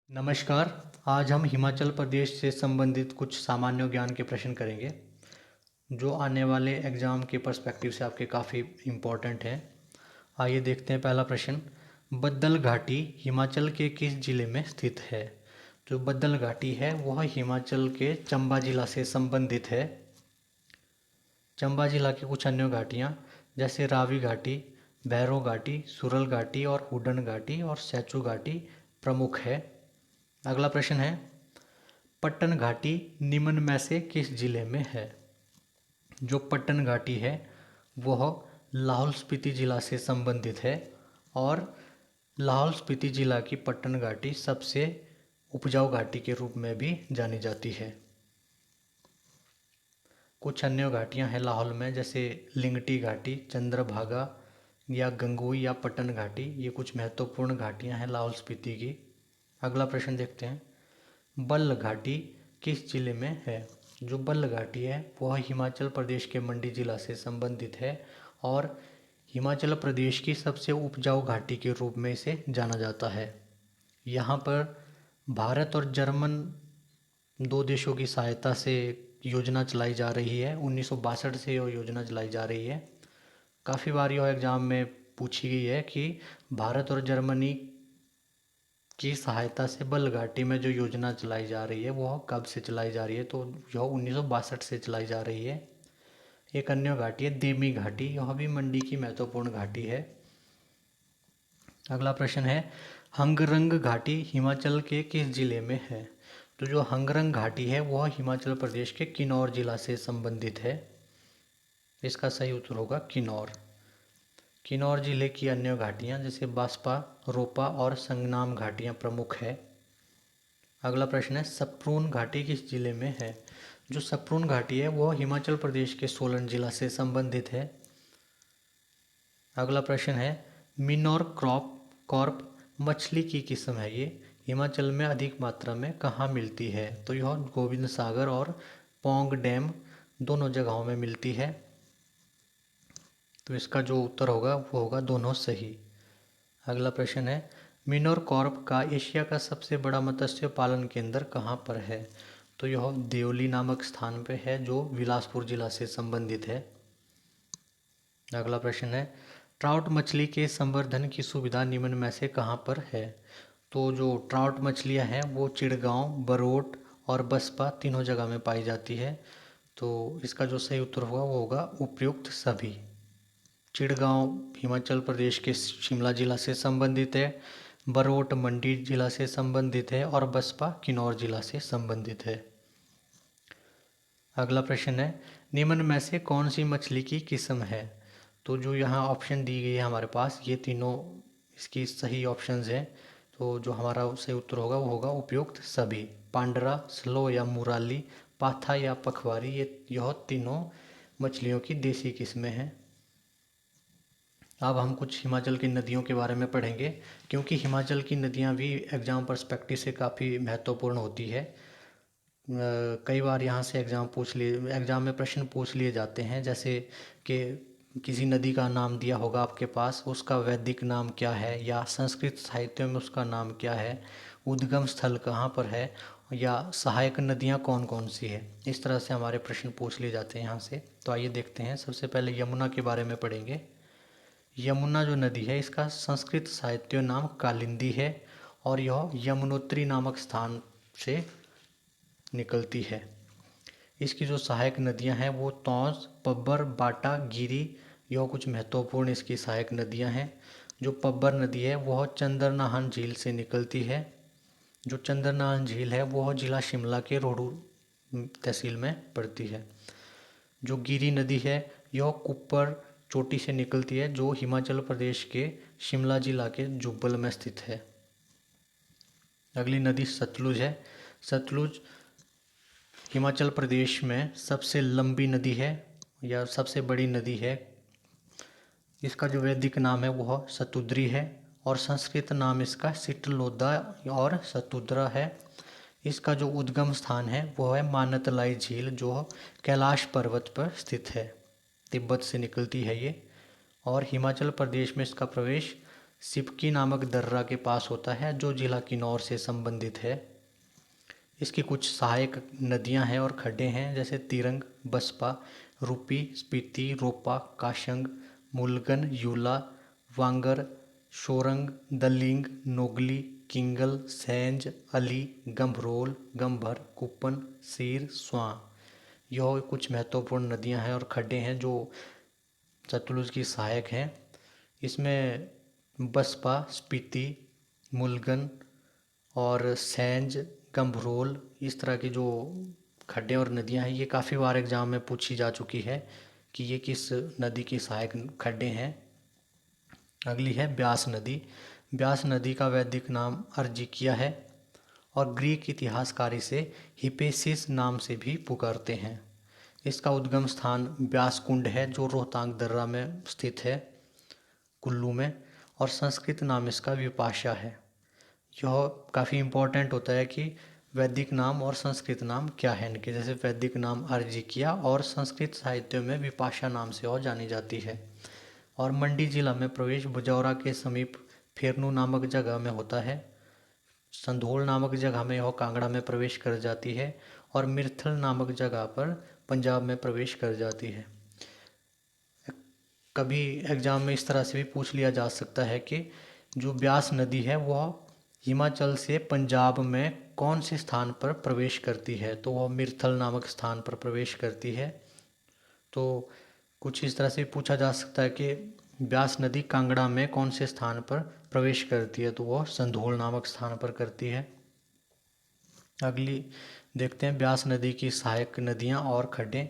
नमस्कार। आज हम हिमाचल प्रदेश से संबंधित कुछ सामान्य ज्ञान के प्रश्न करेंगे जो आने वाले एग्ज़ाम के पर्सपेक्टिव से आपके काफ़ी इम्पोर्टेंट हैं। आइए देखते हैं पहला प्रश्न। बद्दल घाटी हिमाचल के किस जिले में स्थित है? जो बद्दल घाटी है वह हिमाचल के चंबा जिला से संबंधित है। चंबा जिला की कुछ अन्य घाटियाँ जैसे रावी घाटी, भैरव घाटी, सुरल घाटी और हुडन घाटी और सैचू घाटी प्रमुख है। अगला प्रश्न है, पट्टन घाटी निम्न में से किस जिले में है? जो पट्टन घाटी है वह लाहौल स्पीति जिला से संबंधित है और लाहौल स्पीति जिला की पट्टन घाटी सबसे उपजाऊ घाटी के रूप में भी जानी जाती है। कुछ अन्य घाटियां हैं लाहौल में जैसे लिंगटी घाटी, चंद्रभागा या गंगोई या पट्टन घाटी। ये कुछ महत्वपूर्ण घाटियां हैं लाहौल स्पीति की। अगला प्रश्न देखते हैं, बल्ह घाटी किस जिले में है? जो बल्ह घाटी है वह हिमाचल प्रदेश के मंडी जिला से संबंधित है और हिमाचल प्रदेश की सबसे उपजाऊ घाटी के रूप में इसे जाना जाता है। यहाँ पर भारत और जर्मन दो देशों की सहायता से योजना चलाई जा रही है। 1962 से यह योजना चलाई जा रही है। काफ़ी बार यह एग्ज़ाम में पूछी गई है कि भारत और जर्मनी की सहायता से बल्ह घाटी में जो योजना चलाई जा रही है वह कब से चलाई जा रही है? तो यह 1962 से चलाई जा रही है। एक अन्य घाटी है देमी घाटी, यह भी मंडी की महत्वपूर्ण घाटी है। अगला प्रश्न है, हंगरंग घाटी हिमाचल के किस जिले में है? तो जो हंगरंग घाटी है वह हिमाचल प्रदेश के किन्नौर जिला से संबंधित है। इसका सही उत्तर होगा किन्नौर। किन्नौर जिले की अन्य घाटियाँ जैसे बास्पा, रोपा और संगनाम घाटियाँ प्रमुख है। अगला प्रश्न है, सप्रून घाटी किस जिले में है? जो सप्रून घाटी है वह हिमाचल प्रदेश के सोलन जिला से संबंधित है। अगला प्रश्न है, मिनोर कॉर्प मछली की किस्म है, ये हिमाचल में अधिक मात्रा में कहाँ मिलती है? तो यह गोविंद सागर और पौंग डैम दोनों जगहों में मिलती है। तो इसका जो उत्तर होगा वो होगा दोनों सही। अगला प्रश्न है, मिनोर कॉर्प का एशिया का सबसे बड़ा मत्स्य पालन केंद्र कहाँ पर है? तो यह देवली नामक स्थान पर है जो बिलासपुर जिला से संबंधित है। अगला प्रश्न है, ट्राउट मछली के संवर्धन की सुविधा निम्न में से कहाँ पर है? तो जो ट्राउट मछलियाँ हैं वो चिड़गांव, बरोट और बसपा तीनों जगह में पाई जाती है। तो इसका जो सही उत्तर होगा वो होगा उपयुक्त सभी। चिड़गांव हिमाचल प्रदेश के शिमला जिला से संबंधित है, बरोट मंडी जिला से संबंधित है और बसपा किन्नौर जिला से संबंधित है। अगला प्रश्न है, निम्न में से कौन सी मछली की किस्म है? तो जो यहाँ ऑप्शन दी गई है हमारे पास ये तीनों इसकी सही ऑप्शंस हैं। तो जो हमारा सही उत्तर होगा वो होगा उपयुक्त सभी। पांडरा, स्लो या मुराली, पाथा या पखवारी, यह तीनों मछलियों की देसी किस्में हैं। अब हम कुछ हिमाचल की नदियों के बारे में पढ़ेंगे क्योंकि हिमाचल की नदियाँ भी एग्ज़ाम पर्सपेक्टिव से काफ़ी महत्वपूर्ण होती है। कई बार यहाँ से एग्ज़ाम में प्रश्न पूछ लिए जाते हैं जैसे कि किसी नदी का नाम दिया होगा आपके पास, उसका वैदिक नाम क्या है या संस्कृत साहित्य में उसका नाम क्या है, उद्गम स्थल कहाँ पर है या सहायक नदियाँ कौन कौन सी है। इस तरह से हमारे प्रश्न पूछ लिए जाते हैं यहाँ से। तो आइए देखते हैं, सबसे पहले यमुना के बारे में पढ़ेंगे। यमुना जो नदी है इसका संस्कृत साहित्य नाम कालिंदी है और यह यमुनोत्री नामक स्थान से निकलती है। इसकी जो सहायक नदियां हैं वो तौंस, पब्बर, बाटा, गिरी, यह कुछ महत्वपूर्ण इसकी सहायक नदियां हैं। जो पब्बर नदी है वह चंद्रनाहन झील से निकलती है। जो चंद्रनाहन झील है वह जिला शिमला के रोहडू तहसील में पड़ती है। जो गिरी नदी है यह कुप्पर चोटी से निकलती है जो हिमाचल प्रदेश के शिमला जिला के जुब्बल में स्थित है। अगली नदी सतलुज है। सतलुज हिमाचल प्रदेश में सबसे लंबी नदी है या सबसे बड़ी नदी है। इसका जो वैदिक नाम है वह सतुद्री है और संस्कृत नाम इसका सिटलोदा और सतुद्रा है। इसका जो उद्गम स्थान है वह है मानतलाई झील जो कैलाश पर्वत पर स्थित है। तिब्बत से निकलती है ये और हिमाचल प्रदेश में इसका प्रवेश सिपकी नामक दर्रा के पास होता है जो जिला किन्नौर से संबंधित है। इसकी कुछ सहायक नदियां हैं और खड्डे हैं, जैसे तिरंग, बसपा, रूपी, स्पीति, रोपा, काशंग, मुलगन, यूला, वांगर, शोरंग, दलिंग, नोगली, किंगल, सैंज, अली, गंभरोल, गंभर, कुपन, सीर, स्वां। यह कुछ महत्वपूर्ण नदियां हैं और खड्डे हैं जो सतलुज की सहायक हैं। इसमें बसपा, स्पीति, मुलगन और सैंज, गंभरोल, इस तरह की जो खड्डे और नदियां हैं, ये काफ़ी बार एग्जाम में पूछी जा चुकी है कि ये किस नदी की सहायक खड्डे हैं। अगली है ब्यास नदी। ब्यास नदी का वैदिक नाम अर्जिकिया है और ग्रीक इतिहासकार इसे हिपेसिस नाम से भी पुकारते हैं। इसका उद्गम स्थान ब्यास कुंड है जो रोहतांग दर्रा में स्थित है, कुल्लू में, और संस्कृत नाम इसका विपाशा है। यह काफ़ी इम्पोर्टेंट होता है कि वैदिक नाम और संस्कृत नाम क्या है इनके। जैसे वैदिक नाम अर्जिकिया और संस्कृत साहित्य में विपाशा नाम से और जानी जाती है। और मंडी जिला में प्रवेश बुजौरा के समीप फेरनू नामक जगह में होता है। संधोल नामक जगह में यह कांगड़ा में प्रवेश कर जाती है और मिर्थल नामक जगह पर पंजाब में प्रवेश कर जाती है। कभी एग्जाम में इस तरह से भी पूछ लिया जा सकता है कि जो ब्यास नदी है वह हिमाचल से पंजाब में कौन से स्थान पर प्रवेश करती है, तो वह मिर्थल नामक स्थान पर प्रवेश करती है। तो कुछ इस तरह से पूछा जा सकता है कि ब्यास नदी कांगड़ा में कौन से स्थान पर प्रवेश करती है, तो वह संधोल नामक स्थान पर करती है। अगली देखते हैं ब्यास नदी की सहायक नदियां और खड्डे,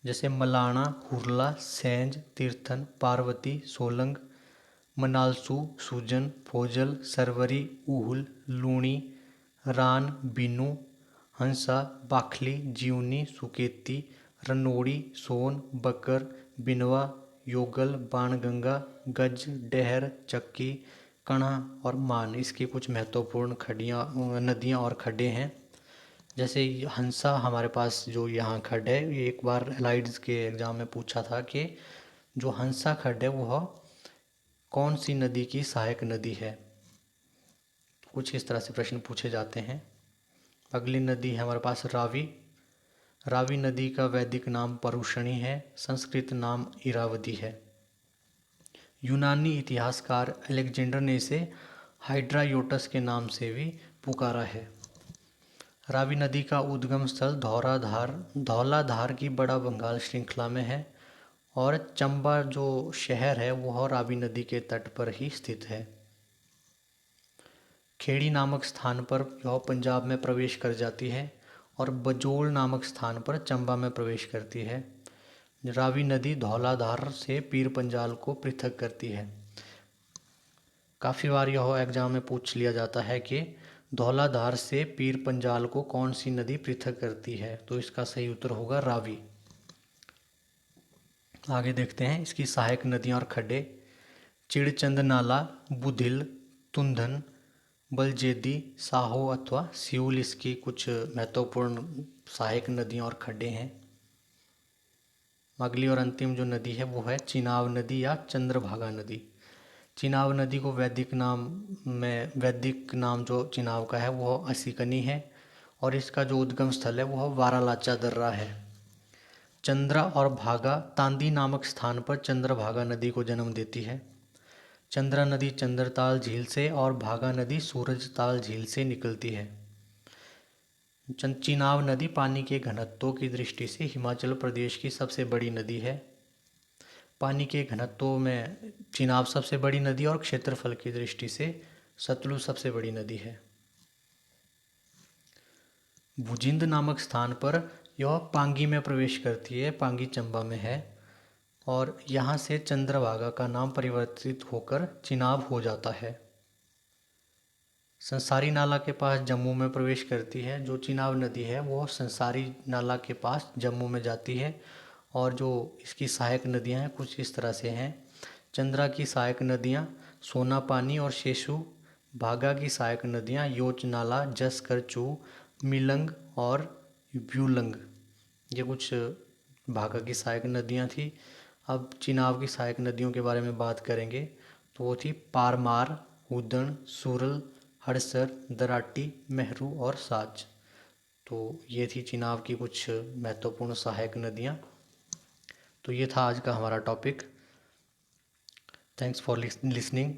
जैसे मलाणा, हुरला, सैंज, तीर्थन, पार्वती, सोलंग, मनालसू, सूजन, फोजल, सरवरी, ऊहल, लूणी, रान, बीनू, हंसा, बाखली, जीवनी, सुकेती, रनोड़ी, सोन, बकर, बिनवा, योगल, बाणगंगा, गज, डहर, चक्की, कणा और मान। इसकी कुछ महत्वपूर्ण खड्डियाँ नदियाँ और खड्डे हैं। जैसे हंसा हमारे पास जो यहाँ खड्ड है, ये एक बार एलाइड्स के एग्ज़ाम में पूछा था कि जो हंसा खड्ड है वह कौन सी नदी की सहायक नदी है। कुछ इस तरह से प्रश्न पूछे जाते हैं। अगली नदी है हमारे पास रावी। रावी नदी का वैदिक नाम परुषणी है, संस्कृत नाम इरावती है। यूनानी इतिहासकार अलेक्जेंडर ने इसे हाइड्रायोटस के नाम से भी पुकारा है। रावी नदी का उद्गम स्थल धौलाधार की बड़ा बंगाल श्रृंखला में है और चंबा जो शहर है वह रावी नदी के तट पर ही स्थित है। खेड़ी नामक स्थान पर यह पंजाब में प्रवेश कर जाती है और बजोल नामक स्थान पर चंबा में प्रवेश करती है। रावी नदी धौलाधार से पीर पंजाल को पृथक करती है। काफ़ी बार यह एग्जाम में पूछ लिया जाता है कि धौलाधार से पीर पंजाल को कौन सी नदी पृथक करती है, तो इसका सही उत्तर होगा रावी। आगे देखते हैं इसकी सहायक नदियाँ और खड्डे। चिड़चंद नाला, बुधिल, तुंधन, बलजेदी, साहो अथवा सियूल इसकी कुछ महत्वपूर्ण सहायक नदियाँ और खड्डे हैं। अगली और अंतिम जो नदी है वो है चिनाब नदी या चंद्रभागा नदी। चिनाब नदी को वैदिक नाम जो चिनाब का है वह असिकनी है और इसका जो उद्गम स्थल है वह वारालाचा दर्रा है। चंद्रा और भागा तांदी नामक स्थान पर चंद्रभागा नदी को जन्म देती है। चंद्रा नदी चंद्रताल झील से और भागा नदी सूरजताल झील से निकलती है। चिनाब नदी पानी के घनत्व की दृष्टि से हिमाचल प्रदेश की सबसे बड़ी नदी है। पानी के घनत्व में चिनाब सबसे बड़ी नदी और क्षेत्रफल की दृष्टि से सतलुज सबसे बड़ी नदी है। भुजिंद नामक स्थान पर यह पांगी में प्रवेश करती है, पांगी चंबा में है और यहाँ से चंद्रभागा का नाम परिवर्तित होकर चिनाब हो जाता है। संसारी नाला के पास जम्मू में प्रवेश करती है। जो चिनाब नदी है वो संसारी नाला के पास जम्मू में जाती है और जो इसकी सहायक नदियाँ हैं कुछ इस तरह से हैं। चंद्रा की सहायक नदियाँ सोना पानी और शेषु। भागा की सहायक नदियाँ योच नाला, जस करचू, मिलंग और व्यूलंग। ये कुछ भागा की सहायक नदियाँ थी। अब चिनाब की सहायक नदियों के बारे में बात करेंगे तो वो थी पारमार, उदन, सुरल, हड़सर, दराटी, मेहरू और साच। तो ये थी चिनाब की कुछ महत्वपूर्ण सहायक नदियाँ। तो ये था आज का हमारा टॉपिक। Thanks for listening.